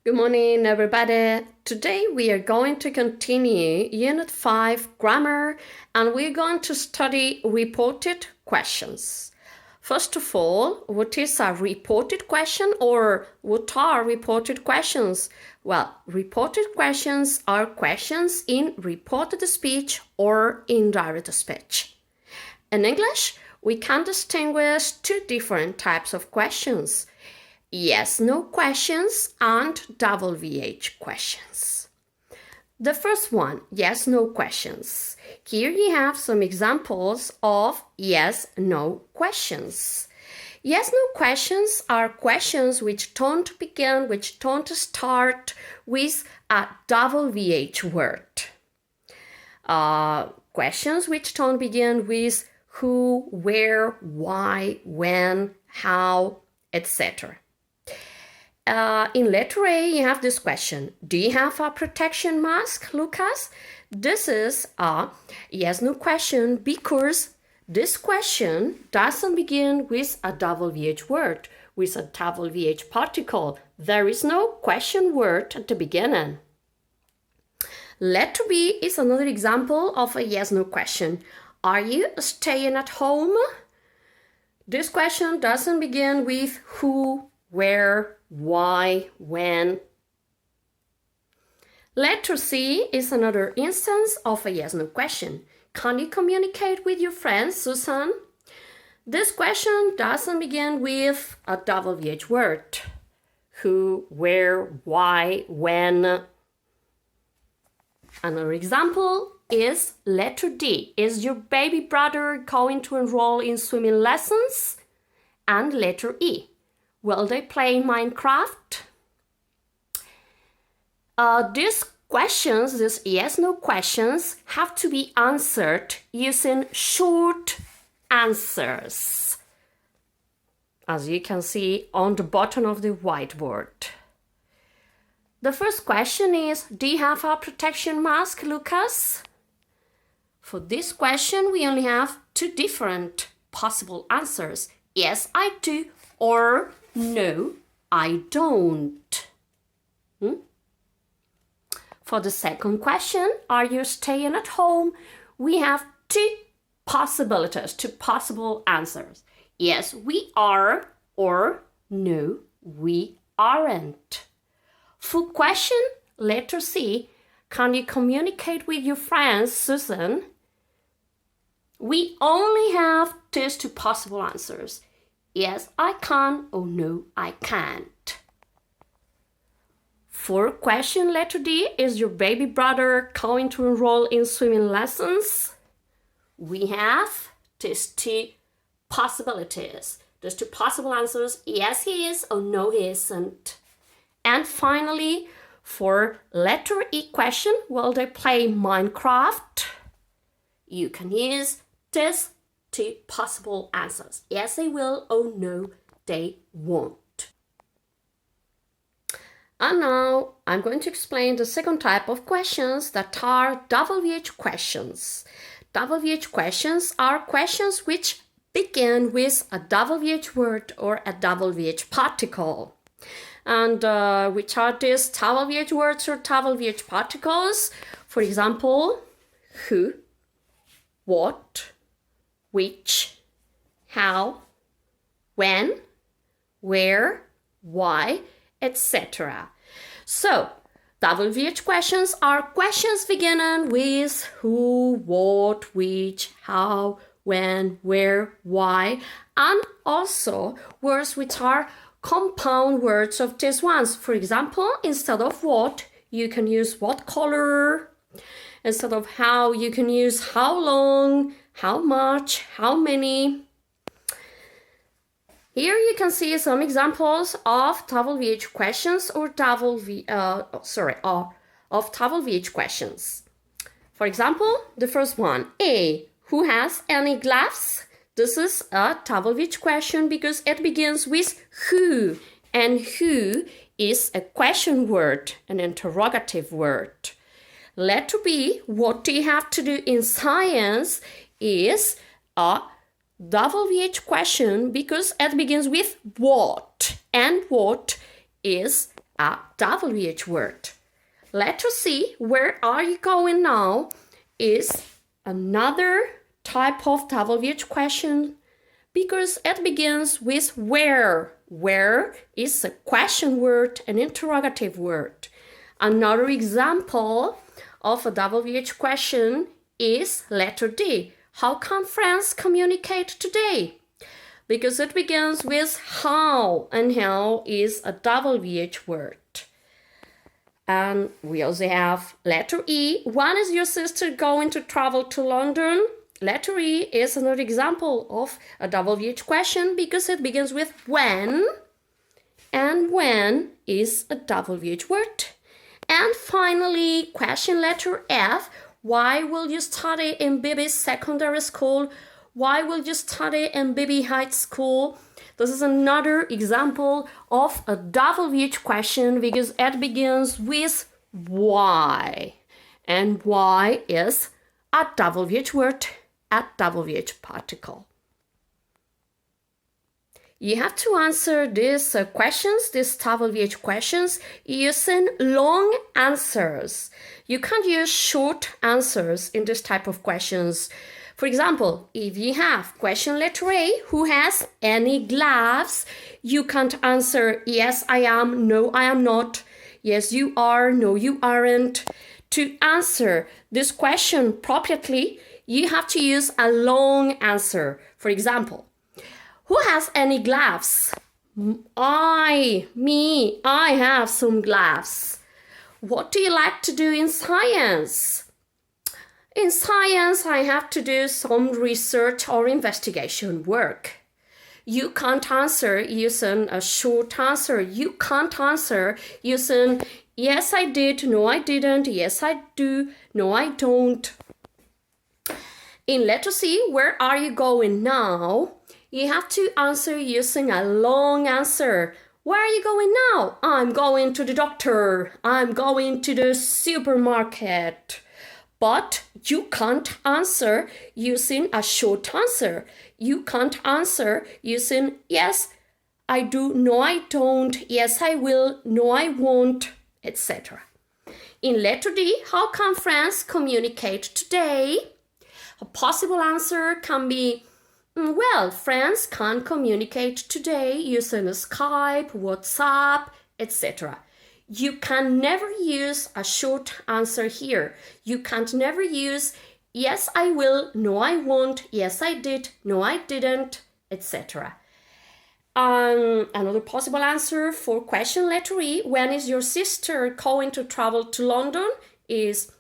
Good morning, everybody. Today we are going to continue Unit 5 Grammar, and we're going to study reported questions. First of all, what is a reported question, or what are reported questions? Well, reported questions are questions in reported speech or indirect speech. In English, we can distinguish two different types of questions: yes/no questions and WH questions. The first one, yes/no questions. Here you have some examples of yes/no questions. Yes/no questions are questions which don't start with a WH word. Questions which don't begin with who, where, why, when, how, etc. In letter A, you have this question: do you have a protection mask, Lucas? This is a yes/no question because this question doesn't begin with a WH word, with a WH particle. There is no question word at the beginning. Letter B is another example of a yes/no question. Are you staying at home? This question doesn't begin with who, where, why, when. Letter C is another instance of a yes/no question. Can you communicate with your friend, Susan? This question doesn't begin with a WH word. Who, where, why, when. Another example is letter D. Is your baby brother going to enroll in swimming lessons? And letter E. Will they play Minecraft? These questions, these yes/no questions, have to be answered using short answers, as you can see on the bottom of the whiteboard. The first question is, do you have a protection mask, Lucas? For this question, we only have two different possible answers: yes, I do, or no, I don't. For the second question, are you staying at home? We have two possibilities, two possible answers: yes, we are, or no, we aren't. For question letter C, can you communicate with your friends, Susan? We only have these two possible answers: yes, I can, or no, I can't. For question letter D, is your baby brother going to enroll in swimming lessons? We have these two possibilities, these two possible answers: yes, he is, or no, he isn't. And finally, for letter E question, will they play Minecraft? You can use these two possible answers: yes, they will, or no, they won't. And now I'm going to explain the second type of questions, that are WH questions. WH questions are questions which begin with a WH word or a WH particle. And which are these WH words or WH particles? For example, who, what, which, how, when, where, why, etc. So, WH questions are questions beginning with who, what, which, how, when, where, why, and also words which are compound words of these ones. For example, instead of what, you can use what color. Instead of how, you can use how long, how much, how many. Here you can see some examples of WH questions or of WH questions. For example, the first one, A, who has any gloves? This is a WH question because it begins with who, and who is a question word, an interrogative word. Letter B, what do you have to do in science, is a WH question because it begins with what, and what is a WH word. Letter C, where are you going now, is another type of WH question because it begins with where. Where is a question word, an interrogative word. Another example of a WH question is letter D. How can friends communicate today? Because it begins with how, and how is a WH word. And we also have letter E. When is your sister going to travel to London? Letter E is another example of a WH question because it begins with when, and when is a WH word. And finally, question letter F. Why will you study in Bibi's secondary school? Why will you study in Bibi High School? This is another example of a WH question because it begins with why. And why is a WH word, a WH particle. You have to answer these questions, these WH questions, using long answers. You can't use short answers in this type of questions. For example, if you have question letter A, who has any gloves? You can't answer, yes, I am, no, I am not, yes, you are, no, you aren't. To answer this question appropriately, you have to use a long answer. For example, who has any gloves? I have some gloves. What do you like to do in science? In science, I have to do some research or investigation work. You can't answer using a short answer. You can't answer using yes, I did, no, I didn't, yes, I do, no, I don't. In letter C, where are you going now? You have to answer using a long answer. Where are you going now? I'm going to the doctor. I'm going to the supermarket. But you can't answer using a short answer. You can't answer using yes, I do, no, I don't, yes, I will, no, I won't, etc. In letter D, how can friends communicate today? A possible answer can be, well, friends can communicate today using Skype, WhatsApp, etc. You can never use a short answer here. You can't never use yes, I will, no, I won't, yes, I did, no, I didn't, etc. Another possible answer for question letter E, when is your sister going to travel to London, is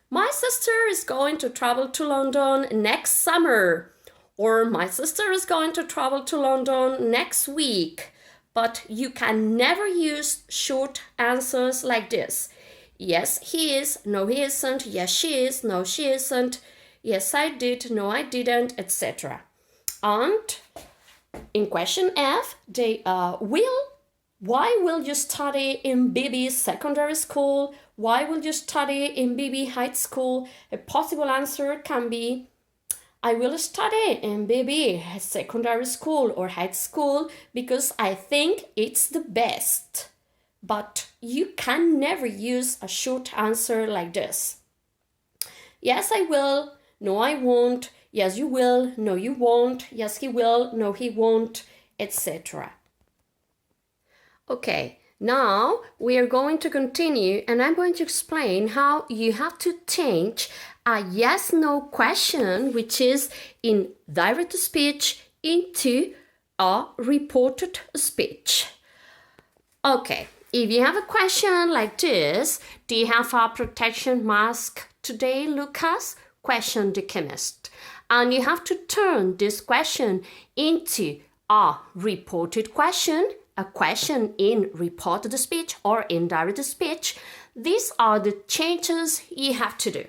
my sister is going to travel to London next summer, or my sister is going to travel to London next week. But you can never use short answers like this. Yes, he is, no, he isn't, yes, she is, no, she isn't, yes, I did, no, I didn't, etc. And in question F, they why will you study in Bibi's secondary school? Why will you study in Bibi High School? A possible answer can be, I will study in Bibi secondary school or high school because I think it's the best. But you can never use a short answer like this. Yes, I will. No, I won't. Yes, you will. No, you won't. Yes, he will. No, he won't, etc. Okay, now we are going to continue and I'm going to explain how you have to change a yes-no question, which is in direct speech, into a reported speech. Okay, if you have a question like this, do you have a protection mask today, Lucas? Questioned the chemist. And you have to turn this question into a reported question, a question in reported speech or indirect speech. These are the changes you have to do.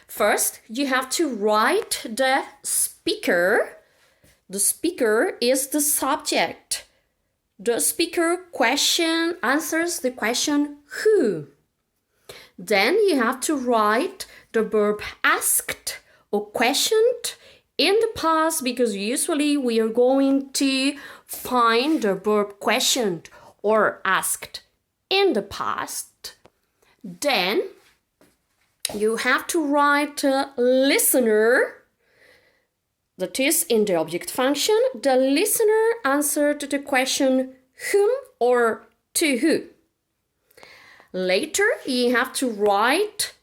First, you have to write the speaker. The speaker is the subject. The speaker answers the question who. Then you have to write the verb asked or questioned in the past because usually we are going to find the verb questioned or asked in the past, then you have to write listener. That is, in the object function, the listener answered the question whom or to who. Later, you have to write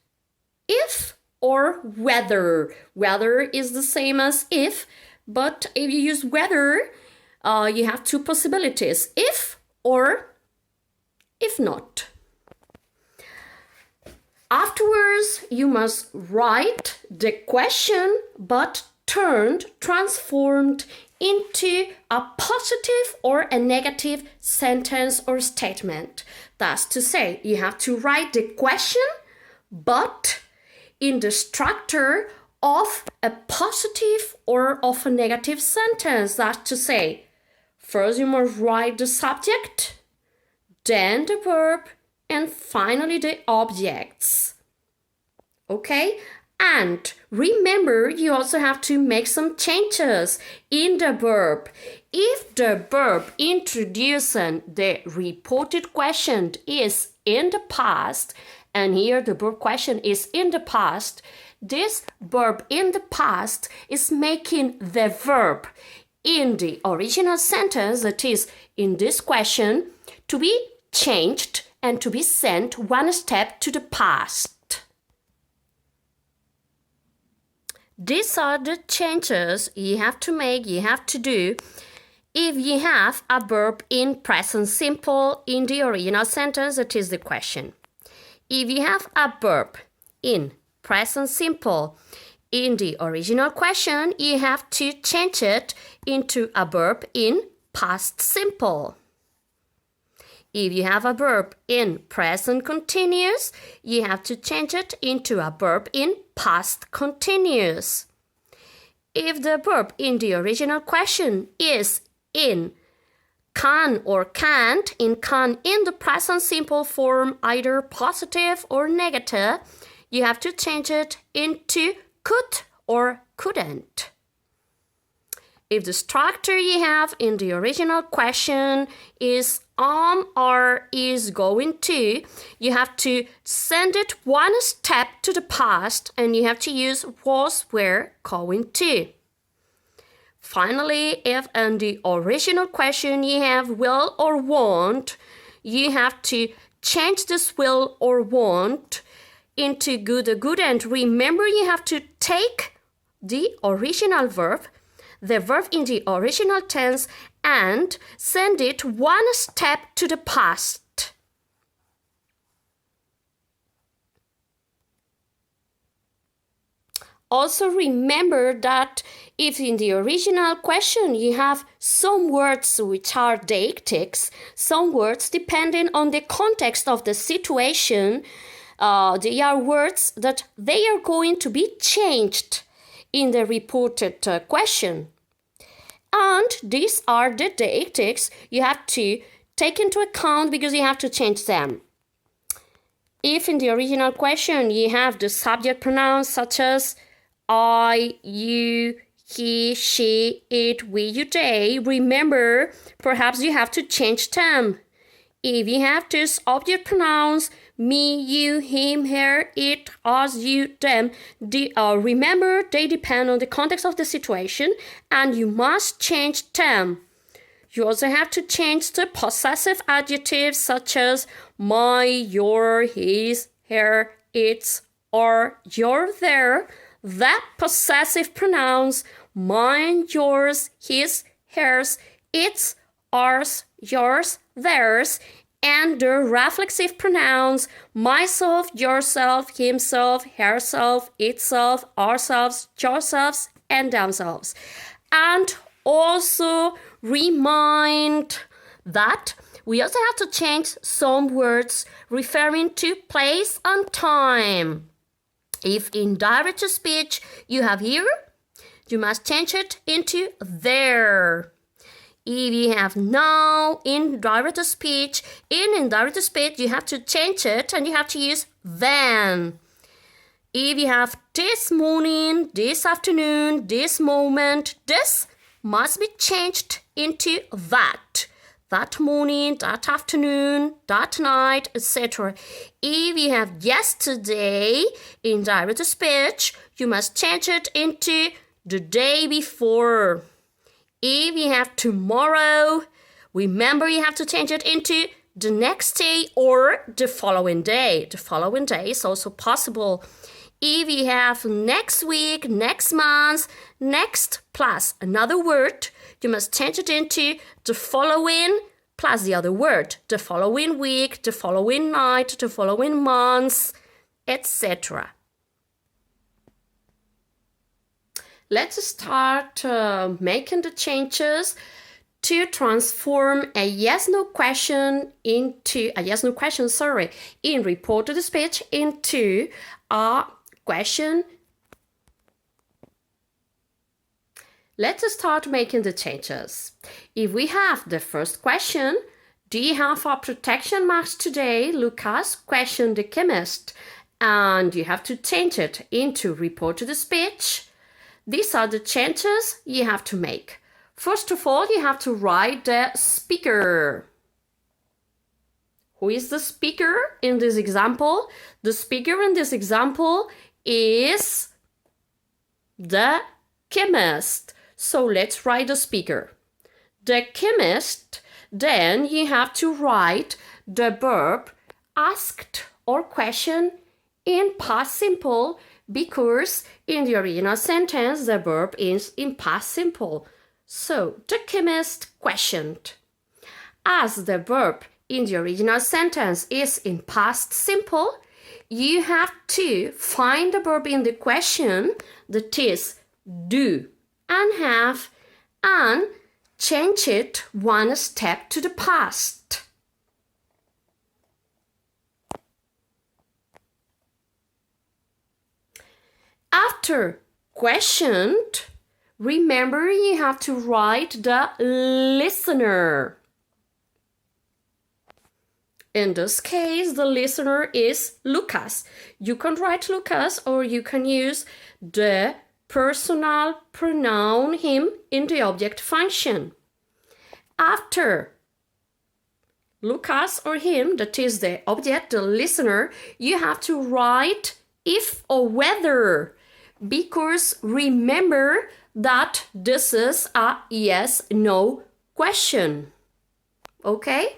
if or whether. Whether is the same as if, but if you use whether, you have two possibilities, if or if not. Afterwards, you must write the question, but transformed into a positive or a negative sentence or statement. That's to say, you have to write the question, but in the structure of a positive or of a negative sentence. That's to say, first you must write the subject, then the verb, and finally the objects. Okay? And remember, you also have to make some changes in the verb. If the verb introducing the reported question is in the past, and here the verb question is in the past, this verb in the past is making the verb in the original sentence, that is, in this question, to be changed and to be sent one step to the past. These are the changes you have to make, you have to do if you have a verb in present simple in the original sentence, that is the question. If you have a verb in present simple in the original question, you have to change it into a verb in past simple. If you have a verb in present continuous, you have to change it into a verb in past continuous. If the verb in the original question is in can or can't, in the present simple form, either positive or negative, you have to change it into could or couldn't. If the structure you have in the original question is or is going to, you have to send it one step to the past and you have to use was, were, going to. Finally, if in the original question you have will or won't, you have to change this will or won't into good or couldn't. Remember, you have to take the original verb, the verb in the original tense, and send it one step to the past. Also remember that if in the original question you have some words which are deictics, some words depending on the context of the situation, they are words that they are going to be changed in the reported question. And these are the deictics you have to take into account because you have to change them. If in the original question you have the subject pronouns such as I, you, he, she, it, we, you, they, remember, perhaps you have to change them. If you have these object pronouns, me, you, him, her, it, us, you, them, remember they depend on the context of the situation and you must change them. You also have to change the possessive adjectives such as my, your, his, her, its, or your, their. That possessive pronouns, mine, yours, his, hers, its, ours, yours, theirs, and the reflexive pronouns myself, yourself, himself, herself, itself, ourselves, yourselves, and themselves. And also remind that we also have to change some words referring to place and time. If in direct speech you have here, you must change it into there. If you have now in direct speech, in indirect speech, you have to change it and you have to use then. If you have this morning, this afternoon, this moment, this must be changed into that. that morning, that afternoon, that night, etc. If you have yesterday in direct speech, you must change it into the day before. If you have tomorrow, remember you have to change it into the next day or the following day. The following day is also possible. If you have next week, next month, next plus another word, you must change it into the following plus the other word. The following week, the following night, the following month, etc. Let's start making the changes to transform a yes-no question in reported speech into a question. Let's start making the changes. If we have the first question, do you have a protection mask today, Lucas? Questioned the chemist. And you have to change it into reported speech. These are the changes you have to make. First of all, you have to write the speaker. Who is the speaker in this example? The speaker in this example is the chemist. So let's write the speaker. The chemist. Then you have to write the verb asked or questioned in past simple because in the original sentence the verb is in past simple. So, the chemist questioned. As the verb in the original sentence is in past simple, you have to find the verb in the question, that is, do and have, and change it one step to the past. After questioned, remember you have to write the listener. In this case, the listener is Lucas. You can write Lucas or you can use the personal pronoun him in the object function. After Lucas or him, that is the object, the listener, you have to write if or whether, because remember that this is a yes-no question. Okay?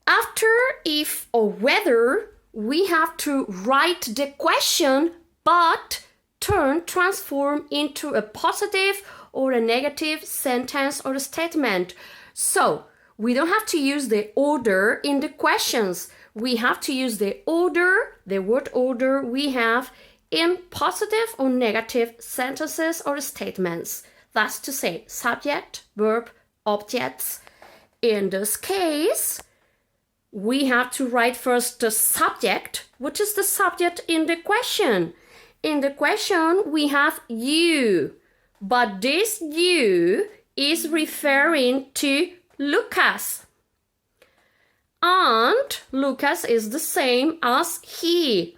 After if or whether, we have to write the question but transform into a positive or a negative sentence or a statement. So, we don't have to use the order in the questions. We have to use the order, the word order we have in positive or negative sentences or statements. That's to say, subject, verb, objects. In this case, we have to write first the subject, which is the subject in the question. In the question, we have you, but this you is referring to Lucas. And Lucas is the same as he.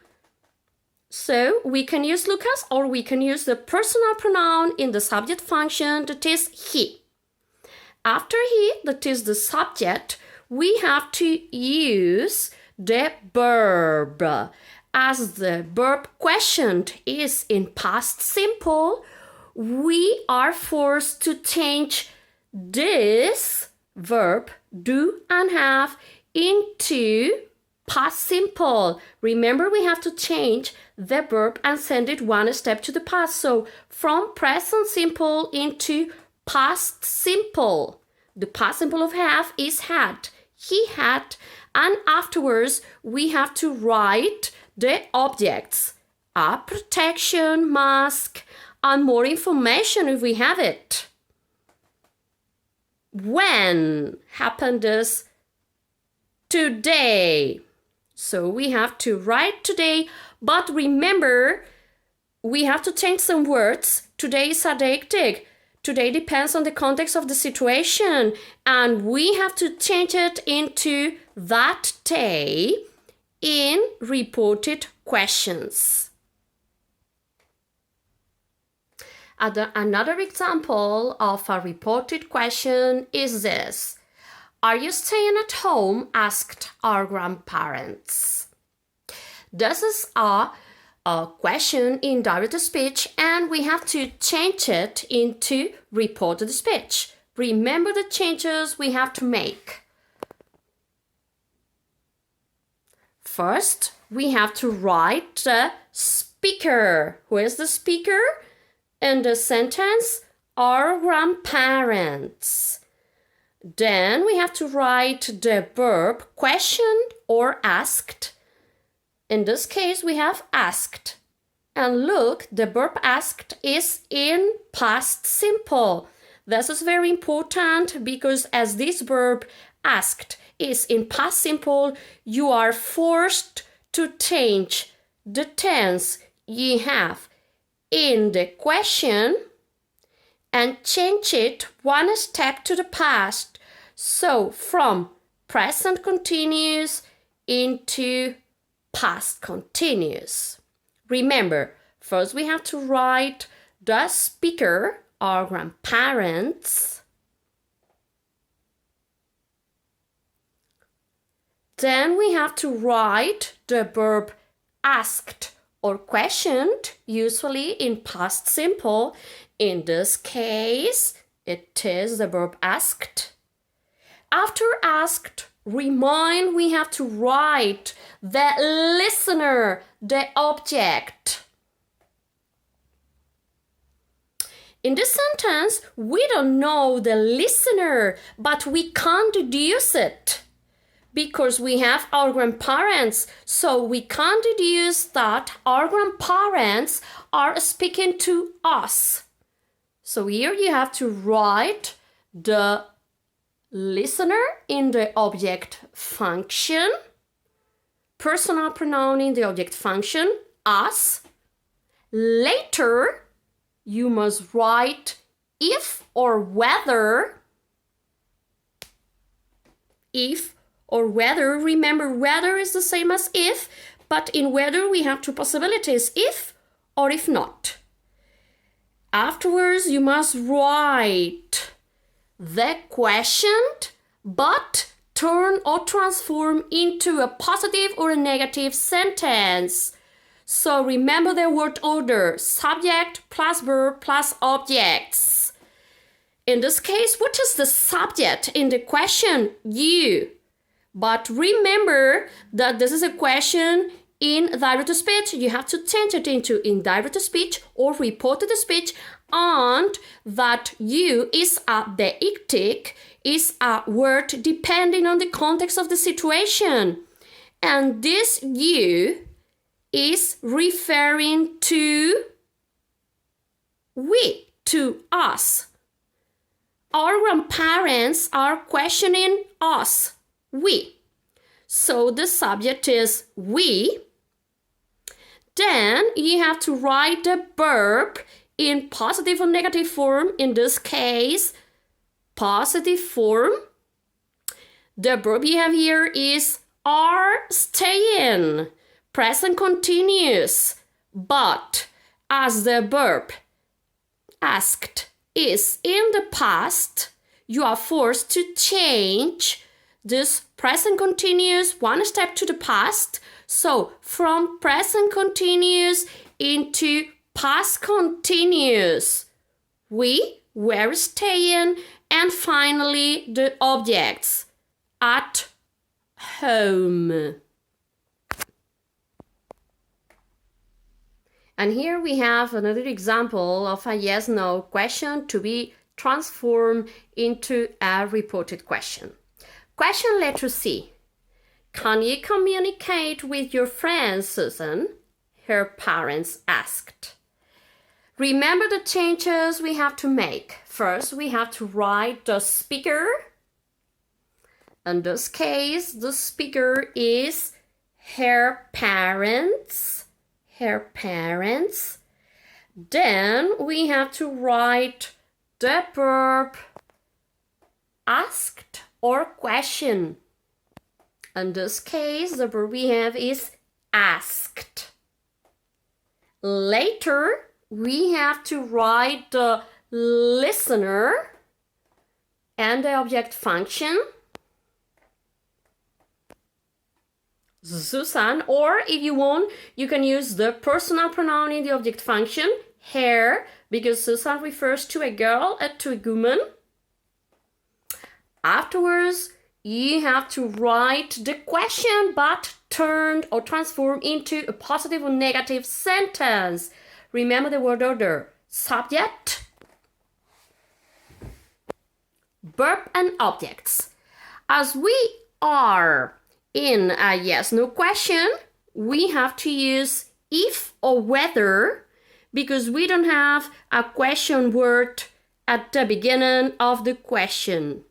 So we can use Lucas or we can use the personal pronoun in the subject function, that is he. After he, that is the subject, we have to use the verb. As the verb questioned is in past simple, we are forced to change this verb, do and have, into past simple. Remember, we have to change the verb and send it one step to the past. So from present simple into past simple. The past simple of have is had. He had. And afterwards, we have to write the objects. A protection mask and more information if we have it. When happened this? Today. So we have to write today, but remember, we have to change some words. Today is a deictic. Today depends on the context of the situation, and we have to change it into that day in reported questions. Another example of a reported question is this. Are you staying at home? Asked our grandparents. This is a question in direct speech, and we have to change it into reported speech. Remember the changes we have to make. First, we have to write the speaker. Who is the speaker? In the sentence, our grandparents. Then we have to write the verb questioned or asked. In this case, we have asked. And look, the verb asked is in past simple. This is very important because as this verb asked is in past simple, you are forced to change the tense you have in the question and change it one step to the past. So from present continuous into past continuous. Remember, first we have to write the speaker, our grandparents. Then we have to write the verb asked or questioned, usually in past simple. In this case, it is the verb asked. After asked, remind we have to write the listener, the object. In this sentence, we don't know the listener, but we can't deduce it because we have our grandparents. So we can't deduce that our grandparents are speaking to us. So here you have to write the listener in the object function, personal pronoun in the object function, us. Later, you must write if or whether. If or whether, remember whether is the same as if, but in whether we have two possibilities, if or if not. Afterwards, you must write the question, but turn or transform into a positive or a negative sentence. So remember the word order, subject plus verb plus objects. In this case, what is the subject in the question? You. But remember that this is a question in direct speech. You have to change it into indirect speech or reported speech, and that you is a deictic, is a word depending on the context of the situation. And this you is referring to we, to us. Our grandparents are questioning us, we. So the subject is we. Then you have to write the verb in positive or negative form. In this case, positive form. The verb you have here is are staying, present continuous. But as the verb asked is in the past, you are forced to change this present continuous one step to the past. So from present continuous into past continuous. We were staying, and finally the objects at home. And here we have another example of a yes-no question to be transformed into a reported question. Question letter C. Can you communicate with your friend Susan? Her parents asked. Remember the changes we have to make. First, we have to write the speaker. In this case, the speaker is her parents. Her parents. Then we have to write the verb asked or question. In this case, the verb we have is asked. Later, we have to write the listener and the object function, Susan, or if you want, you can use the personal pronoun in the object function, her, because Susan refers to a girl and to a woman. Afterwards, you have to write the question but turned or transformed into a positive or negative sentence. Remember the word order: subject, verb, and objects. As we are in a yes/no question, we have to use if or whether because we don't have a question word at the beginning of the question.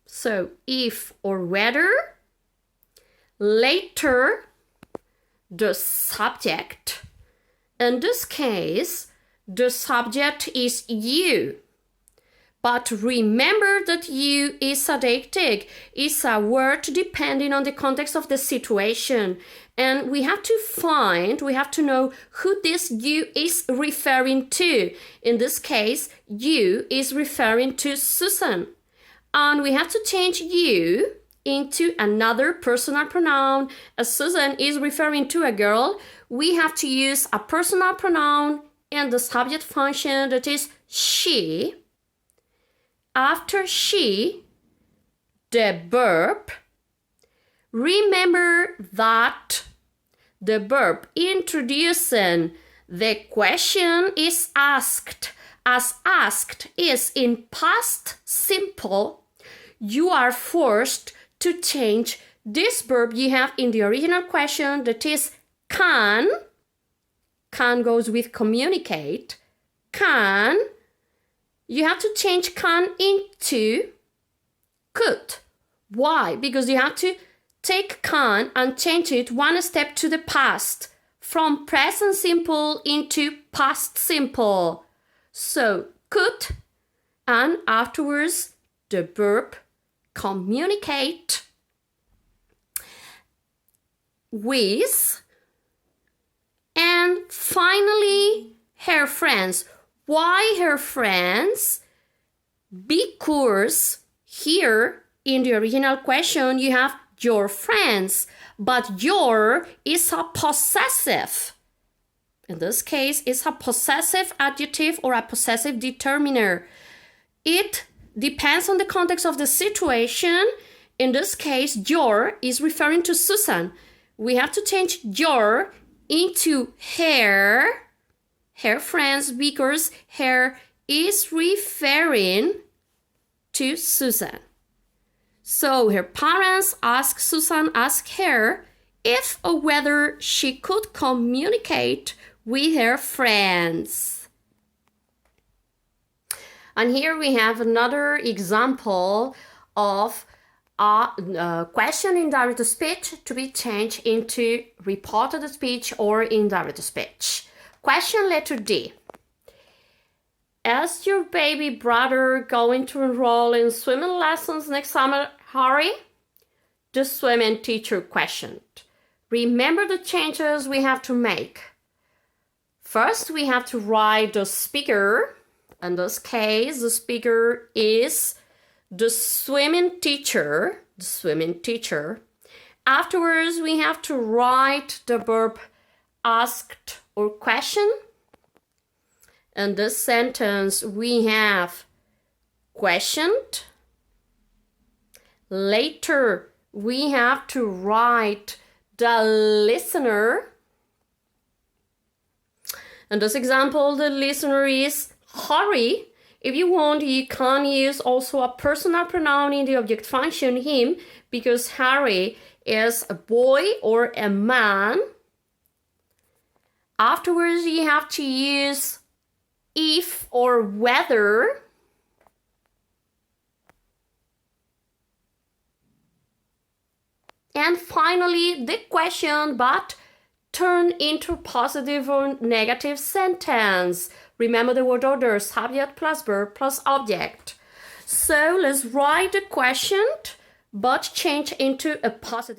So if or whether, later, the subject. In this case, the subject is you. But remember that you is a deictic, is a word depending on the context of the situation. And we have to know who this you is referring to. In this case, you is referring to Susan. And we have to change you into another personal pronoun. As Susan is referring to a girl, we have to use a personal pronoun in the subject function, that is she. After she, the verb. Remember that the verb introducing the question is asked. As asked is in past simple, you are forced to change this verb you have in the original question, that is can. Can goes with communicate. Can. You have to change can into could. Why? Because you have to take can and change it one step to the past, from present simple into past simple. So could, and afterwards the verb communicate with, and finally her friends. Why her friends? Because here in the original question you have your friends, but your is a possessive. In this case, it's a possessive adjective or a possessive determiner. It depends on the context of the situation. In this case, your is referring to Susan. We have to change your into her friends, because her is referring to Susan. So her parents ask her if or whether she could communicate with her friends. And here we have another example of a question in direct speech to be changed into reported speech or indirect speech. Question letter D. Is your baby brother going to enroll in swimming lessons next summer, Harry? The swimming teacher questioned. Remember the changes we have to make. First, we have to write the speaker. In this case, the speaker is the swimming teacher. Afterwards, we have to write the verb asked or question. In this sentence, we have questioned. Later, we have to write the listener. In this example, the listener is Harry. If you want, you can use also a personal pronoun in the object function, him, because Harry is a boy or a man. Afterwards, you have to use if or whether. And finally, the question, but turn into positive or negative sentence. Remember the word order, subject plus verb plus object. So let's write the question, but change into a positive